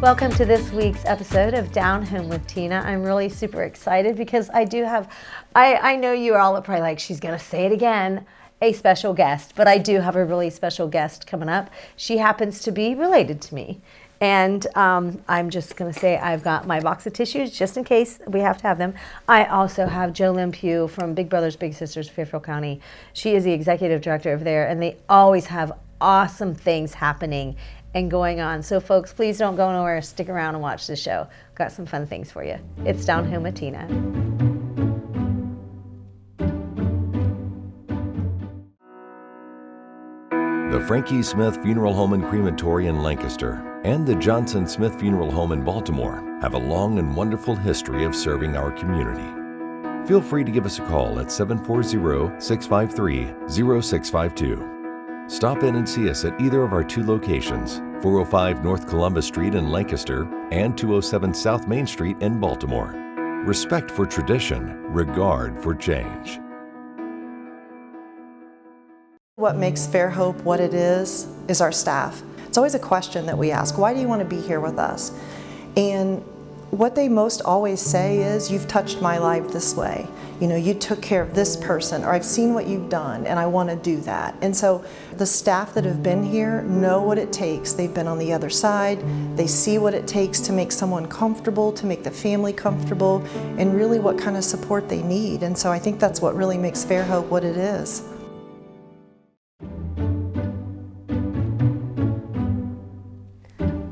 Welcome to this week's episode of Down Home with Tina. I'm really super excited because I do have, I know you all are probably like, she's going to say it again, a special guest, but I do have a really special guest coming up. She happens to be related to me. And I'm just going to say I've got my box of tissues just in case we have to have them. I also have Jolyn Pugh from Big Brothers Big Sisters, Fairfield County. She is the executive director over there, and they always have awesome things happening and going on. So folks, please don't go nowhere. Stick around and watch the show. Got some fun things for you. It's Down Home with Tina. The Frankie Smith Funeral Home and Crematory in Lancaster and the Johnson Smith Funeral Home in Baltimore have a long and wonderful history of serving our community. Feel free to give us a call at 740-653-0652. Stop in and see us at either of our two locations, 405 North Columbus Street in Lancaster and 207 South Main Street in Baltimore. Respect for tradition, regard for change. What makes Fairhope what it is our staff. It's always a question that we ask, why do you want to be here with us? And what they most always say is, you've touched my life this way. You know, you took care of this person, or I've seen what you've done and I want to do that. And so the staff that have been here know what it takes. They've been on the other side. They see what it takes to make someone comfortable, to make the family comfortable, and really what kind of support they need. And so I think that's what really makes Fairhope what it is.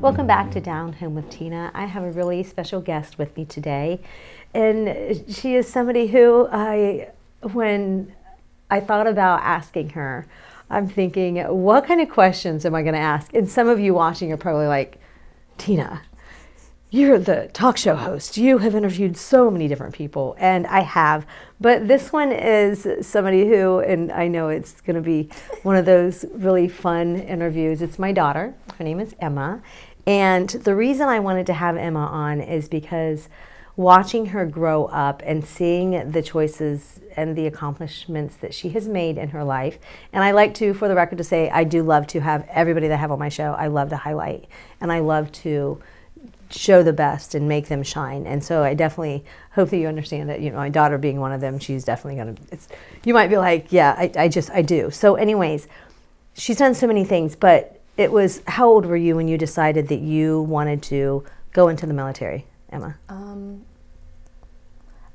Welcome back to Down Home with Tina. I have a really special guest with me today, and she is somebody who when I thought about asking her, I'm thinking, what kind of questions am I going to ask? And some of you watching are probably like, Tina, you're the talk show host. You have interviewed so many different people, and I have. But this one is somebody who, and I know it's going to be one of those really fun interviews. It's my daughter. Her name is Emma. And the reason I wanted to have Emma on is because watching her grow up and seeing the choices and the accomplishments that she has made in her life. And I like to, for the record, to say I do love to have everybody that I have on my show, I love to highlight. And I love to show the best and make them shine. And so I definitely hope that you understand that, you know, my daughter being one of them, she's definitely going to, you might be like, yeah, I do. So anyways, she's done so many things, but it was, how old were you when you decided that you wanted to go into the military, Emma?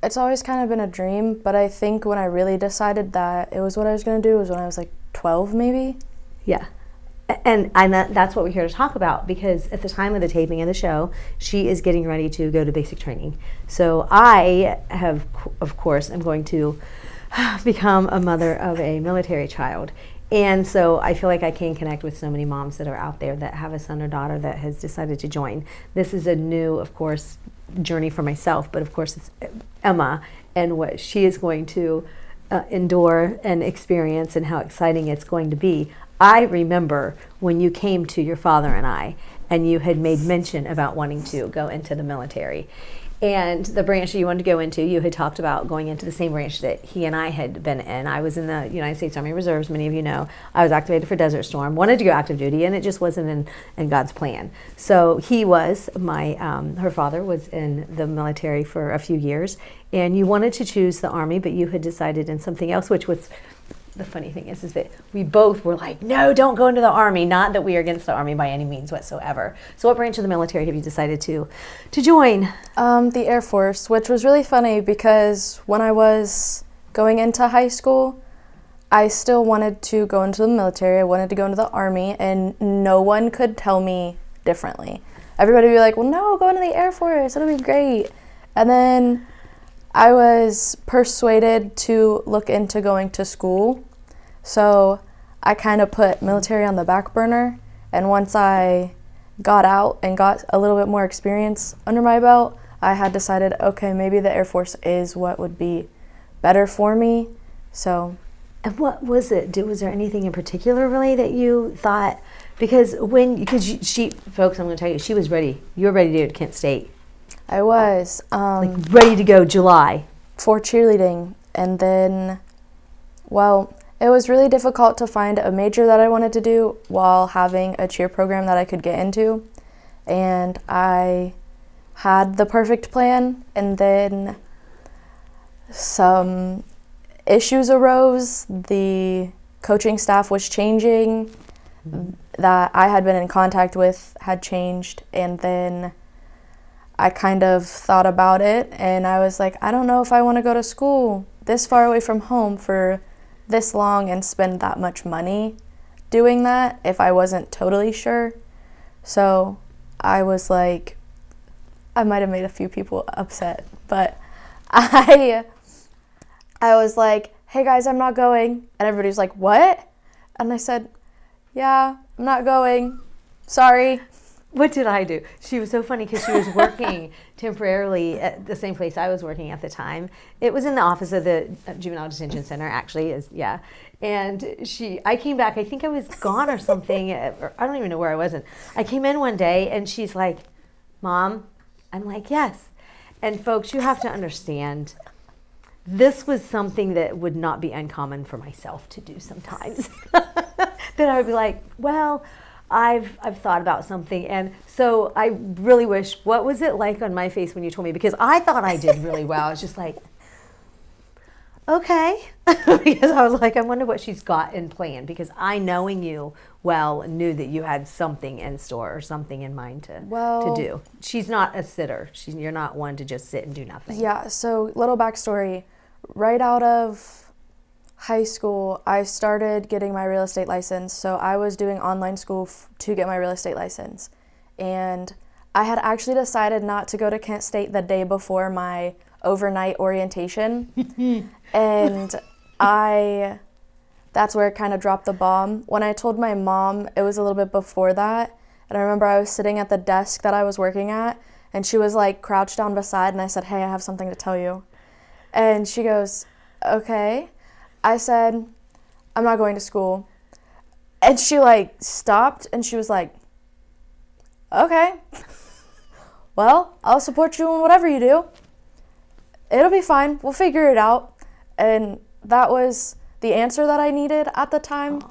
It's always kind of been a dream, but I think when I really decided that it was what I was going to do was when I was like 12 maybe. Yeah. And that's what we're here to talk about, because at the time of the taping of the show, she is getting ready to go to basic training. So I have, of course, am going to become a mother of a military child. And so I feel like I can connect with so many moms that are out there that have a son or daughter that has decided to join. This is a new, of course, journey for myself, but of course it's Emma and what she is going to endure and experience and how exciting it's going to be. I remember when you came to your father and I, and you had made mention about wanting to go into the military. And the branch that you wanted to go into, you had talked about going into the same branch that he and I had been in. I was in the United States Army Reserves, many of you know. I was activated for Desert Storm, wanted to go active duty, and it just wasn't in God's plan. So he was, her father was in the military for a few years, and you wanted to choose the Army, but you had decided in something else, which was, the funny thing is that we both were like, no, don't go into the Army. Not that we are against the Army by any means whatsoever. So what branch of the military have you decided to join? The Air Force, which was really funny because when I was going into high school, I still wanted to go into the military. I wanted to go into the Army, and no one could tell me differently. Everybody would be like, well, no, go into the Air Force. It'll be great. And then I was persuaded to look into going to school, so I kind of put military on the back burner, and once I got out and got a little bit more experience under my belt, I had decided, okay, maybe the Air Force is what would be better for me, so. And what was it? Was there anything in particular really that you thought, because she, folks, I'm going to tell you, she was ready. You were ready to go to Kent State. I was. Like ready to go July. For cheerleading. And then, well, it was really difficult to find a major that I wanted to do while having a cheer program that I could get into. and I had the perfect plan, and then some issues arose. The coaching staff was changing, that I had been in contact with had changed, and then I kind of thought about it, and I was like, I don't know if I want to go to school this far away from home for this long and spend that much money doing that if I wasn't totally sure. So I was like, I might have made a few people upset, but I was like, hey guys, I'm not going. And everybody was like, what? And I said, yeah, I'm not going. Sorry. What did I do? She was so funny because she was working temporarily at the same place I was working at the time. It was in the office of the Juvenile Detention Center, actually. And I came back, I think I was gone or something, or I don't even know where I wasn't. I came in one day and she's like, Mom? I'm like, yes. And folks, you have to understand, this was something that would not be uncommon for myself to do sometimes. That I would be like, well, I've thought about something. And so I really wish, what was it like on my face when you told me? Because I thought I did really well. I was just like, okay. Because I was like, I wonder what she's got in plan. Because I, knowing you well, knew that you had something in store or something in mind to do. She's not a sitter. You're not one to just sit and do nothing. Yeah, so little backstory. Right out of high school, I started getting my real estate license. So I was doing online school to get my real estate license. And I had actually decided not to go to Kent State the day before my overnight orientation. And that's where it kind of dropped the bomb. When I told my mom, it was a little bit before that. And I remember I was sitting at the desk that I was working at, and she was like crouched down beside, and I said, hey, I have something to tell you. And she goes, okay. I said, I'm not going to school. And she like stopped and she was like, okay, well, I'll support you in whatever you do. It'll be fine. We'll figure it out. And that was the answer that I needed at the time.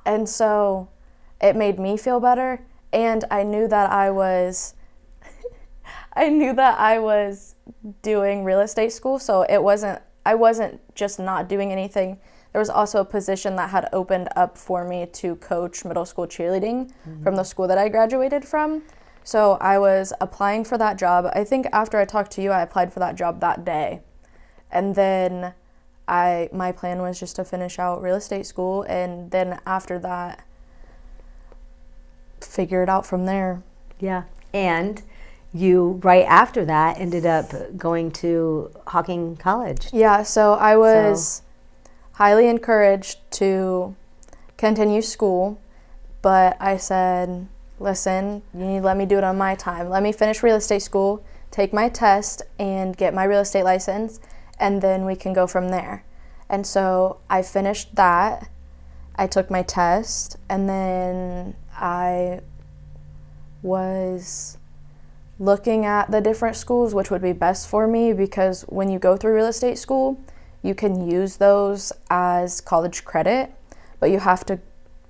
And so it made me feel better. And I knew that I was doing real estate school. So I wasn't just not doing anything. There was also a position that had opened up for me to coach middle school cheerleading from the school that I graduated from. So I was applying for that job. I think after I talked to you, I applied for that job that day. And then my plan was just to finish out real estate school, and then after that, figure it out from there. Yeah, and you, right after that, ended up going to Hocking College. Yeah, so I was highly encouraged to continue school, but I said, listen, you need to let me do it on my time. Let me finish real estate school, take my test, and get my real estate license, and then we can go from there. And so I finished that. I took my test, and then I was looking at the different schools which would be best for me, because when you go through real estate school, you can use those as college credit, but you have to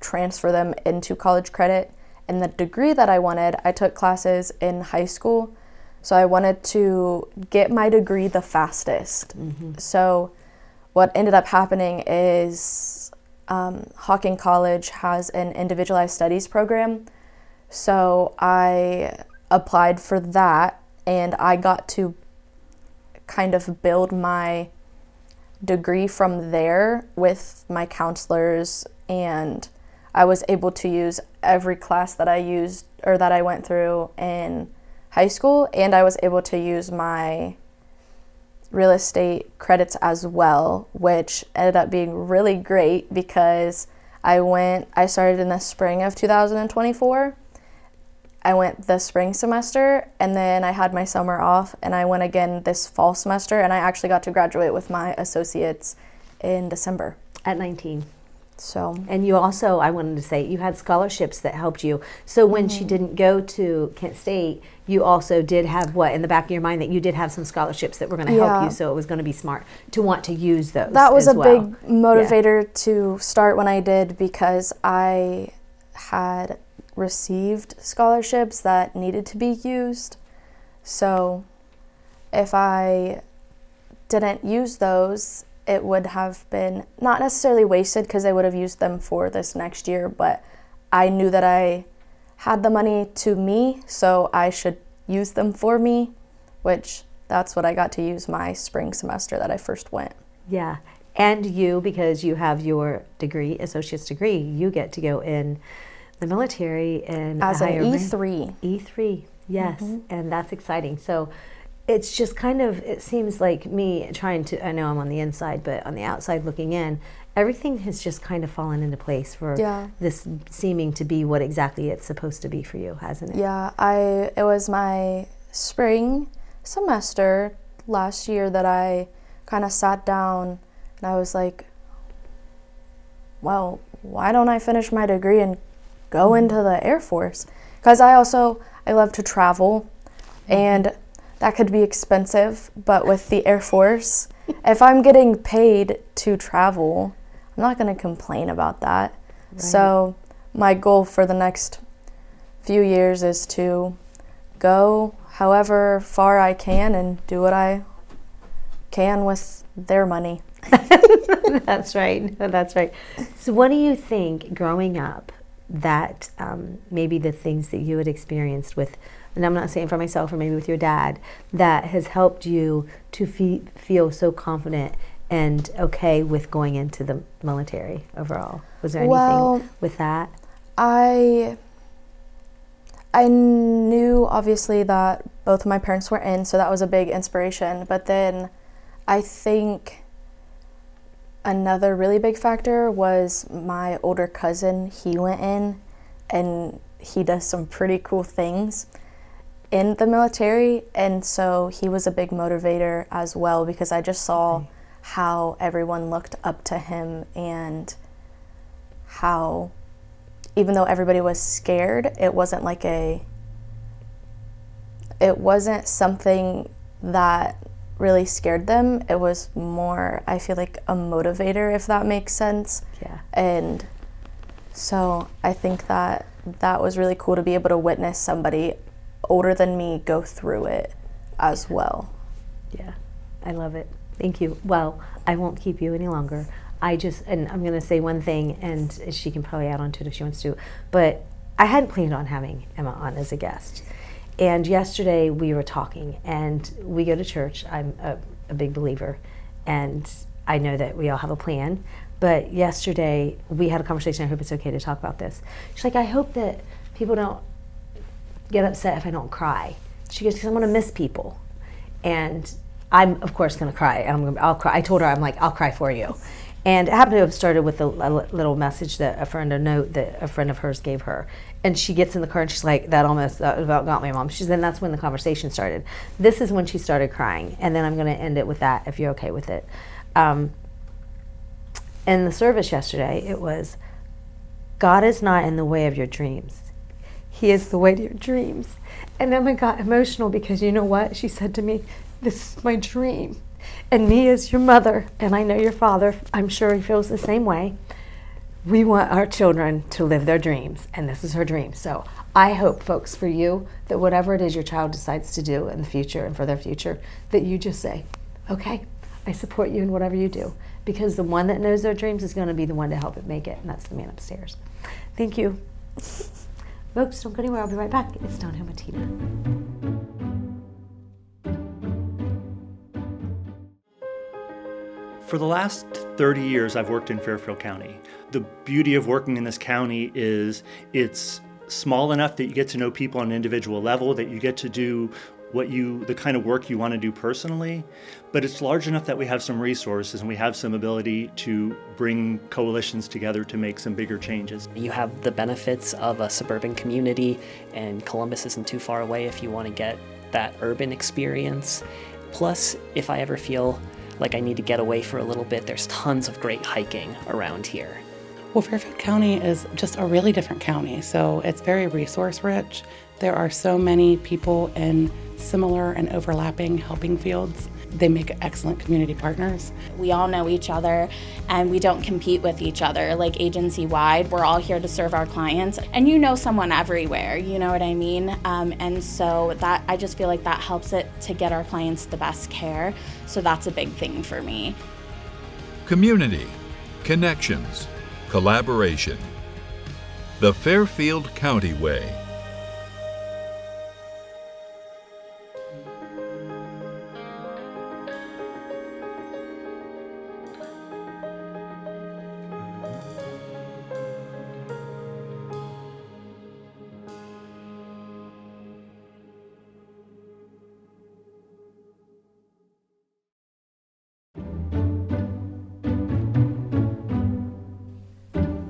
transfer them into college credit. And the degree that I wanted, I took classes in high school, so I wanted to get my degree the fastest. So what ended up happening is Hocking College has an individualized studies program, so I applied for that, and I got to kind of build my degree from there with my counselors, and I was able to use every class that I went through in high school, and I was able to use my real estate credits as well, which ended up being really great because I started in the spring of 2024. I went the spring semester, and then I had my summer off, and I went again this fall semester, and I actually got to graduate with my associates in December. At 19. So. And you also, I wanted to say, you had scholarships that helped you. So when she didn't go to Kent State, you also did have in the back of your mind, that you did have some scholarships that were going to help you, so it was going to be smart to want to use those. That was a big motivator to start when I did, because I had received scholarships that needed to be used. So if I didn't use those, it would have been not necessarily wasted because I would have used them for this next year, but I knew that I had the money to me, so I should use them for me, which that's what I got to use my spring semester that I first went. Yeah. And you, because you have your degree, associate's degree, you get to go in the military and as an E3. E3, yes. And that's exciting. So it's just kind of, it seems like me trying to, I know I'm on the inside, but on the outside looking in, everything has just kind of fallen into place for this seeming to be what exactly it's supposed to be for you, hasn't it? Yeah, it was my spring semester last year that I kind of sat down and I was like, well, why don't I finish my degree and go into the Air Force? Because I love to travel, and that could be expensive, but with the Air Force, if I'm getting paid to travel, I'm not going to complain about that. Right. So my goal for the next few years is to go however far I can and do what I can with their money. That's right. That's right. So what do you think growing up that maybe the things that you had experienced with, and I'm not saying for myself or maybe with your dad, that has helped you to feel so confident and okay with going into the military overall? Was there anything with that? I knew obviously that both of my parents were in, so that was a big inspiration. But then I think another really big factor was my older cousin. He went in and he does some pretty cool things in the military, and so he was a big motivator as well, because I just saw how everyone looked up to him and how even though everybody was scared, it wasn't something that really scared them. It was more, I feel like, a motivator, if that makes sense. Yeah. And so I think that was really cool to be able to witness somebody older than me go through it as well. Yeah, I love it. Thank you. Well, I won't keep you any longer. And I'm going to say one thing, and she can probably add on to it if she wants to, but I hadn't planned on having Emma on as a guest. And yesterday we were talking, and we go to church. I'm a big believer, and I know that we all have a plan. But yesterday we had a conversation. I hope it's okay to talk about this. She's like, I hope that people don't get upset if I don't cry. She goes, because I'm going to miss people. And I'm, of course, going to cry. I'll cry. I told her, I'm like, I'll cry for you. And it happened to have started with a little message that a note that a friend of hers gave her. And she gets in the car and she's like, that about got me, Mom. Then that's when the conversation started. This is when she started crying. And then I'm going to end it with that, if you're okay with it. In the service yesterday, it was, God is not in the way of your dreams. He is the way to your dreams. And Emma got emotional because you know what? She said to me, this is my dream. And me as your mother, and I know your father, I'm sure he feels the same way. We want our children to live their dreams, and this is her dream. So I hope, folks, for you, that whatever it is your child decides to do in the future and for their future, that you just say, okay, I support you in whatever you do. Because the one that knows their dreams is going to be the one to help it make it, and that's the man upstairs. Thank you. Folks, don't go anywhere. I'll be right back. It's Downhill with Tina. For the last 30 years, I've worked in Fairfield County. The beauty of working in this county is it's small enough that you get to know people on an individual level, that you get to do the kind of work you want to do personally, but it's large enough that we have some resources and we have some ability to bring coalitions together to make some bigger changes. You have the benefits of a suburban community, and Columbus isn't too far away if you want to get that urban experience. Plus, if I ever feel like I need to get away for a little bit, there's tons of great hiking around here. Well, Fairfield County is just a really different county, so it's very resource rich. There are so many people in similar and overlapping helping fields they make excellent community partners. We all know each other and we don't compete with each other. Like agency-wide, we're all here to serve our clients, and you know someone everywhere, you know what I mean? And so that, I just feel like that helps it to get our clients the best care. So that's a big thing for me. Community, connections, collaboration. The Fairfield County Way.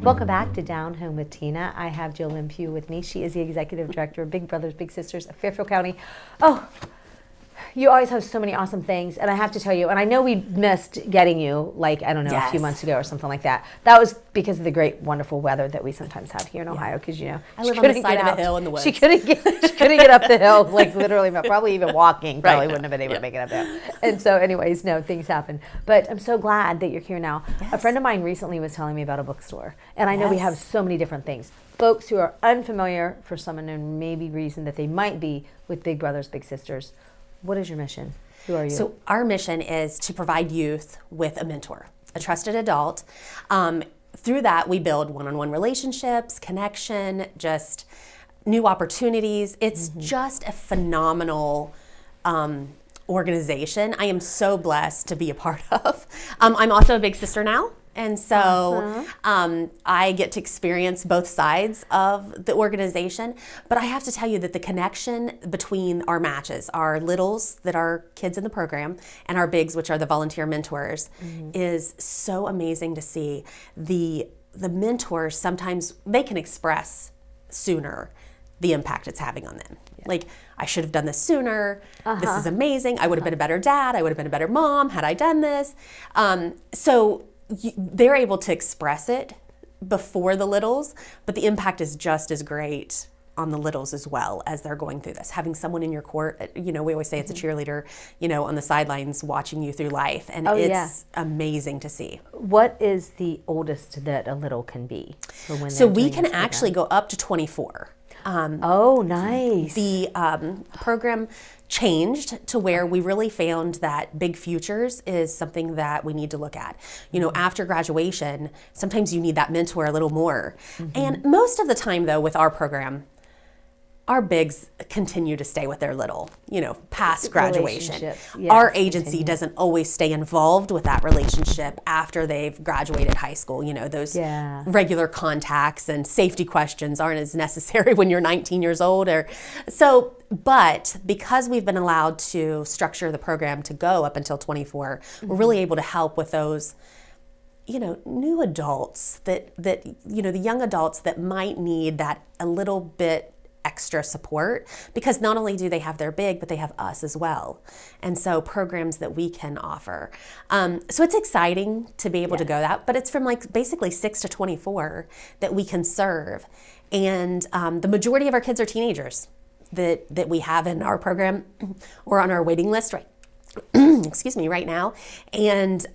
Welcome back to Down Home with Tina. I have Jolyn Pugh with me. She is the Executive Director of Big Brothers Big Sisters of Fairfield County. Oh, you always have so many awesome things, and I have to tell you, and I know we missed getting you, like, I don't know, a few months ago or something like that. That was because of the great, wonderful weather that we sometimes have here in Ohio, because, you know, I live on the side of a hill in the woods. She couldn't get up the hill, like, literally, probably even walking, probably wouldn't have been able to make it up there. And so, anyways, no, things happen. But I'm so glad that you're here now. A friend of mine recently was telling me about a bookstore, and I know we have so many different things. Folks who are unfamiliar, for some unknown maybe reason that they might be, with Big Brothers Big Sisters, what is your mission? Who are you? So our mission is to provide youth with a mentor, a trusted adult. Through that, we build one-on-one relationships, connection, just new opportunities. It's just a phenomenal organization. I am so blessed to be a part of. I'm also a big sister now. And so I get to experience both sides of the organization. But I have to tell you that the connection between our matches, our littles that are kids in the program, and our bigs, which are the volunteer mentors, is so amazing to see. The mentors, sometimes they can express sooner the impact it's having on them. Like, I should have done this sooner. This is amazing. I would have been a better dad. I would have been a better mom had I done this. So they're able to express it before the littles, but the impact is just as great on the littles as well as they're going through this. Having someone in your court, you know, we always say it's a cheerleader, you know, on the sidelines watching you through life, and it's amazing to see. What is the oldest that a little can be? For when so we can actually go up to 24. Oh, nice. The program changed to where we really found that big futures is something that we need to look at. You know, after graduation, sometimes you need that mentor a little more. And most of the time, though, with our program, our bigs continue to stay with their little, you know, past graduation. Yes, our agency doesn't always stay involved with that relationship after they've graduated high school. You know, those regular contacts and safety questions aren't as necessary when you're 19 years old. But because we've been allowed to structure the program to go up until 24, we're really able to help with those, you know, new adults that you know, the young adults that might need that a little bit extra support, because not only do they have their big, but they have us as well. And so programs that we can offer. So it's exciting to be able to go that, but it's from like basically 6 to 24 that we can serve. And the majority of our kids are teenagers that we have in our program or on our waiting list right now. And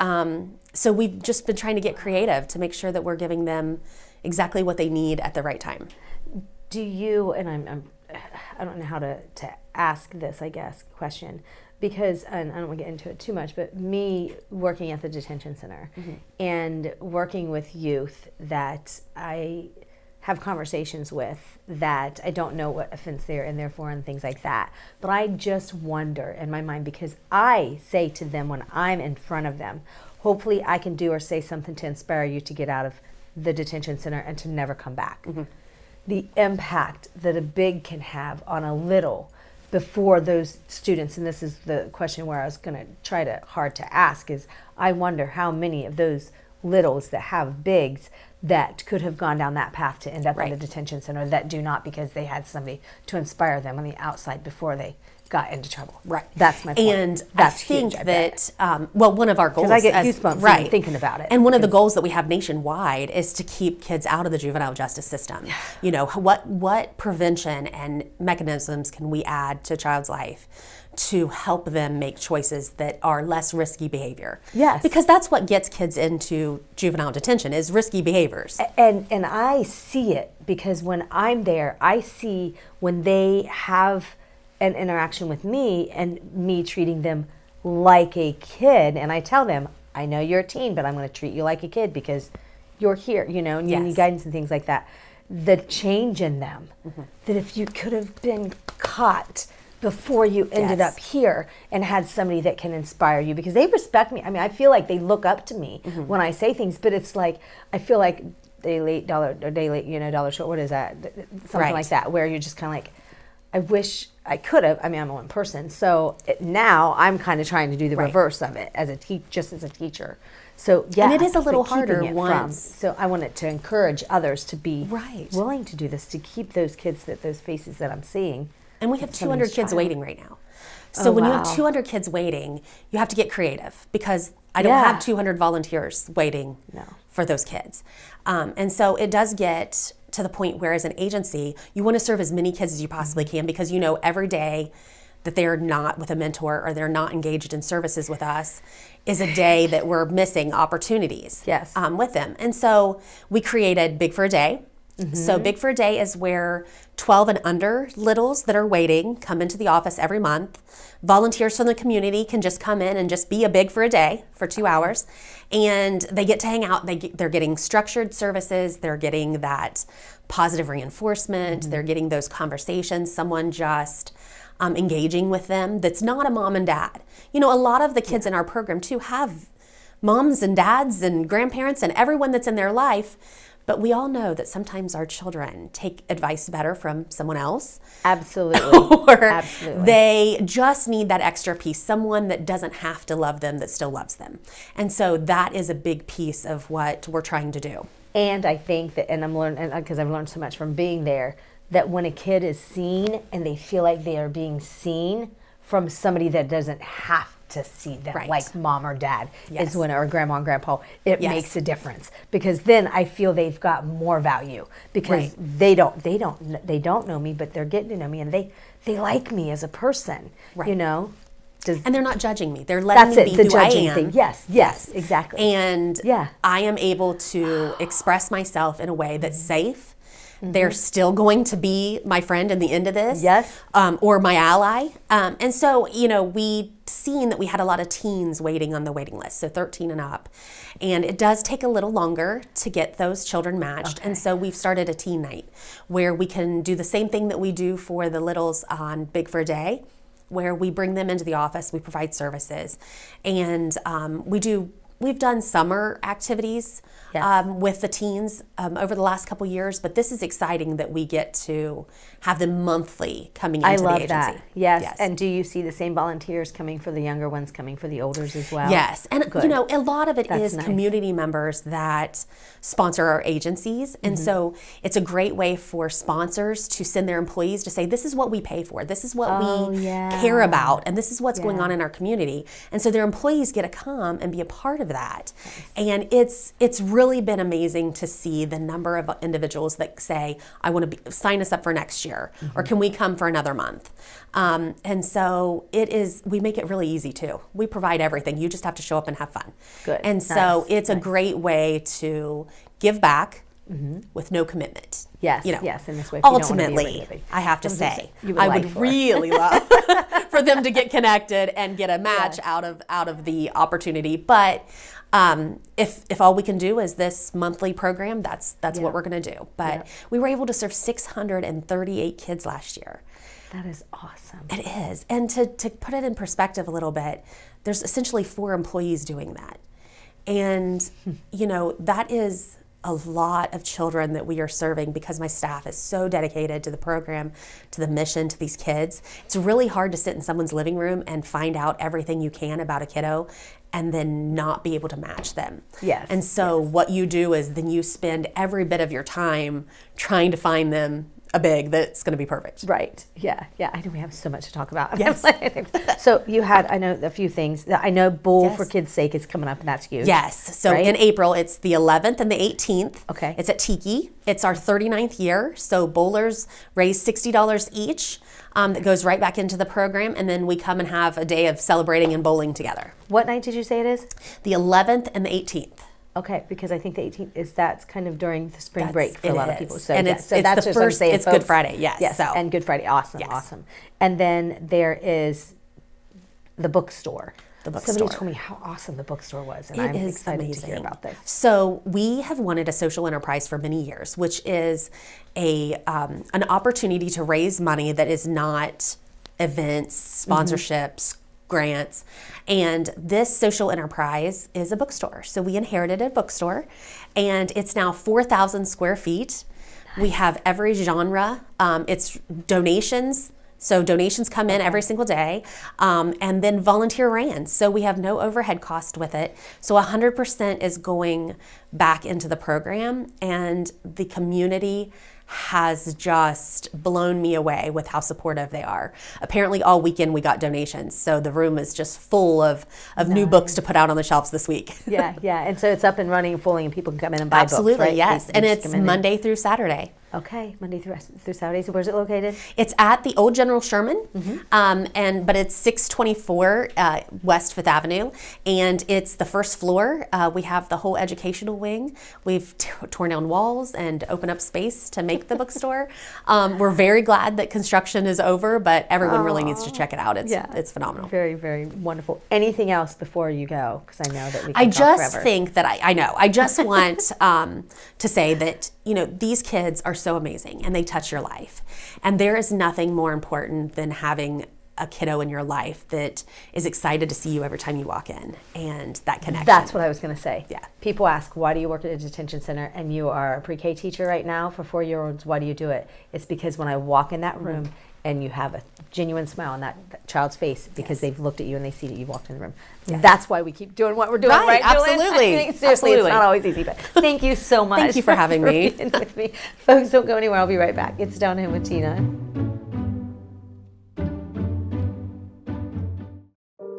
so we've just been trying to get creative to make sure that we're giving them exactly what they need at the right time. Do you, and I don't know how to ask this, I guess, question, because, and I don't want to get into it too much, but me working at the detention center and working with youth that I have conversations with that I don't know what offense they're in there for and things like that. But I just wonder in my mind, because I say to them when I'm in front of them, hopefully I can do or say something to inspire you to get out of the detention center and to never come back. The impact that a big can have on a little before those students, and this is the question where I was going to try to hard to ask, is I wonder how many of those littles that have bigs that could have gone down that path to end up in the detention center that do not, because they had somebody to inspire them on the outside before they got into trouble. Right. That's my point. And that's I think huge, that, well, one of our goals. Because I get goosebumps even thinking about it. And one of the goals that we have nationwide is to keep kids out of the juvenile justice system. You know, what prevention and mechanisms can we add to a child's life to help them make choices that are less risky behavior? Yes. Because that's what gets kids into juvenile detention, is risky behaviors. And I see it, because when I'm there, I see when they have an interaction with me and me treating them like a kid, and I tell them, I know you're a teen, but I'm going to treat you like a kid because you're here, you know, and you need guidance and things like that. The change in them, that if you could have been caught before you ended up here and had somebody that can inspire you, because they respect me. I mean, I feel like they look up to me when I say things, but it's like, I feel like day late, dollar short. What is that? Something like that, where you're just kind of like, I wish I could have. I mean, I'm one person, so now I'm kind of trying to do the reverse of it as a just as a teacher. So and it is a little harder once. So I wanted to encourage others to be willing to do this, to keep those kids, those faces that I'm seeing. And we have 200 kids waiting right now. So when you have 200 kids waiting, you have to get creative, because I don't have 200 volunteers waiting for those kids. And so it does get to the point where, as an agency, you want to serve as many kids as you possibly can, because you know every day that they're not with a mentor or they're not engaged in services with us is a day that we're missing opportunities with them. And so we created Big for a Day. So Big for a Day is where 12 and under littles that are waiting come into the office every month. Volunteers from the community can just come in and just be a Big for a Day for 2 hours. And they get to hang out. They're getting structured services. They're getting that positive reinforcement. They're getting those conversations, someone just engaging with them that's not a mom and dad. You know, a lot of the kids in our program too have moms and dads and grandparents and everyone that's in their life. But we all know that sometimes our children take advice better from someone else. Absolutely. Or they just need that extra piece, someone that doesn't have to love them, that still loves them. And so that is a big piece of what we're trying to do. And I think that, and I'm learning, because I've learned so much from being there, that when a kid is seen and they feel like they are being seen from somebody that doesn't have to see them, like mom or dad, is when, or grandma and grandpa, it makes a difference, because then I feel they've got more value, because they don't know me, but they're getting to know me, and they like me as a person, you know. And they're not judging me. They're letting me be who I am. Thing. Yes, exactly. And I am able to express myself in a way that's safe. They're still going to be my friend in the end of this, or my ally. And so, you know, we seen that we had a lot of teens waiting on the waiting list, so 13 and up. And it does take a little longer to get those children matched. And so we've started a teen night where we can do the same thing that we do for the littles on Big for a Day, where we bring them into the office, we provide services, and we've done summer activities with the teens over the last couple years, but this is exciting that we get to have them monthly coming into the agency. That. Yes. And do you see the same volunteers coming for the younger ones, coming for the olders as well? Yes. And you know, a lot of it is community members that sponsor our agencies. And so it's a great way for sponsors to send their employees to say, this is what we pay for, this is what we care about, and this is what's going on in our community. And so their employees get to come and be a part of that. And it's really been amazing to see the number of individuals that say, I want to sign us up for next year, or can we come for another month? And so we make it really easy too. We provide everything. You just have to show up and have fun. Good. And so it's a great way to give back with no commitment. Yes, you know, yes. In this way, ultimately, I have to say, I would really love for them to get connected and get a match out of the opportunity. But if all we can do is this monthly program, that's what we're going to do. But we were able to serve 638 kids last year. That is awesome. It is. And to put it in perspective a little bit, there's essentially 4 employees doing that. And, you know, that is a lot of children that we are serving because my staff is so dedicated to the program, to the mission, to these kids. It's really hard to sit in someone's living room and find out everything you can about a kiddo and then not be able to match them. Yes. And so what you do is then you spend every bit of your time trying to find them a big that's going to be perfect. Right. Yeah. Yeah. I know we have so much to talk about. Yes. So you had, I know a few things. I know Bowl Yes. for Kids' Sake is coming up, and that's huge. Yes. So right? in April, it's the 11th and the 18th. Okay. It's at Tiki. It's our 39th year. So bowlers raise $60 each. That goes right back into the program, and then we come and have a day of celebrating and bowling together. What night did you say it is? The 11th and the 18th. Okay, because I think the 18th that's kind of during the spring break for it a lot of is. people. So, And yeah, it's- so it's that's the just what I'm first- saying, it's folks. Good Friday, yes, Yes, so. and Good Friday, awesome, Yes. awesome. And then there is the bookstore. The bookstore. Somebody told me how awesome the bookstore was, and I'm It is excited amazing. to hear about this. So we have wanted a social enterprise for many years, which is an opportunity to raise money that is not events, sponsorships, grants. And this social enterprise is a bookstore. So we inherited a bookstore, and it's now 4,000 square feet. We have every genre. It's donations. So donations come in every single day, and then volunteer ran. So we have no overhead cost with it. So 100% is going back into the program, and the community has just blown me away with how supportive they are. Apparently all weekend we got donations, so the room is just full of new books to put out on the shelves this week. Yeah, yeah, and so it's up and running fully, and people can come in and buy Absolutely, books, right? yes. They And just it's come in Monday through Saturday. Okay, Monday through Saturdays. Where's it located? It's at the old General Sherman, but it's 624 West Fifth Avenue, and it's the first floor. We have the whole educational wing. We've torn down walls and opened up space to make the bookstore. We're very glad that construction is over, but everyone really needs to check it out. It's phenomenal. Very, very wonderful. Anything else before you go? Because I know that we can I talk just forever. think that I know. I just want to say that, these kids are so amazing and they touch your life. And there is nothing more important than having a kiddo in your life that is excited to see you every time you walk in, and that connection. That's what I was going to say. Yeah. People ask, why do you work at a detention center and you are a pre-K teacher right now for 4-year-olds? Why do you do it? It's because when I walk in that room and you have a genuine smile on that child's face because they've looked at you and they see that you walked in the room. Yes. That's why we keep doing what we're doing, right, Jolyn? Absolutely. I think, seriously, Absolutely. it's not always easy, but thank you so much. Thank you for having me. Being with me. Folks, don't go anywhere. I'll be right back. It's Down Home with Tina.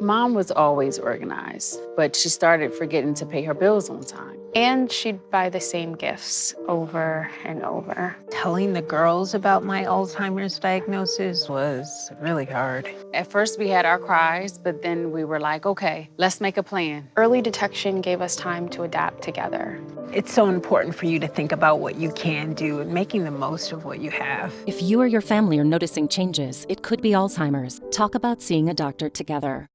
Mom was always organized, but she started forgetting to pay her bills on time. And she'd buy the same gifts over and over. Telling the girls about my Alzheimer's diagnosis was really hard. At first we had our cries, but then we were like, okay, let's make a plan. Early detection gave us time to adapt together. It's so important for you to think about what you can do and making the most of what you have. If you or your family are noticing changes, it could be Alzheimer's. Talk about seeing a doctor together.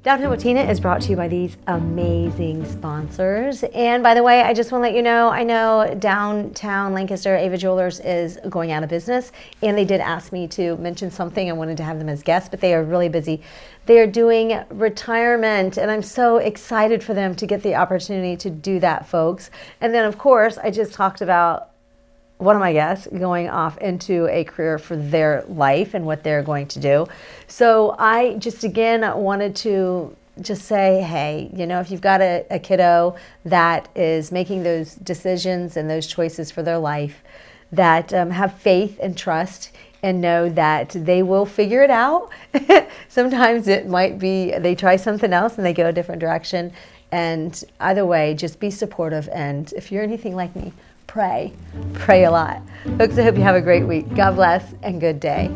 Down Home with Tina is brought to you by these amazing sponsors. And by the way, I just want to let you know, I know downtown Lancaster, Ava Jewelers is going out of business, and they did ask me to mention something. I wanted to have them as guests, but they are really busy. They are doing retirement, and I'm so excited for them to get the opportunity to do that, folks. And then, of course, I just talked about one of my guests going off into a career for their life and what they're going to do. So I just, again, wanted to just say, hey, if you've got a kiddo that is making those decisions and those choices for their life, that have faith and trust and know that they will figure it out. Sometimes it might be they try something else and they go a different direction. And either way, just be supportive. And if you're anything like me, pray a lot. Folks, I hope you have a great week. God bless and good day.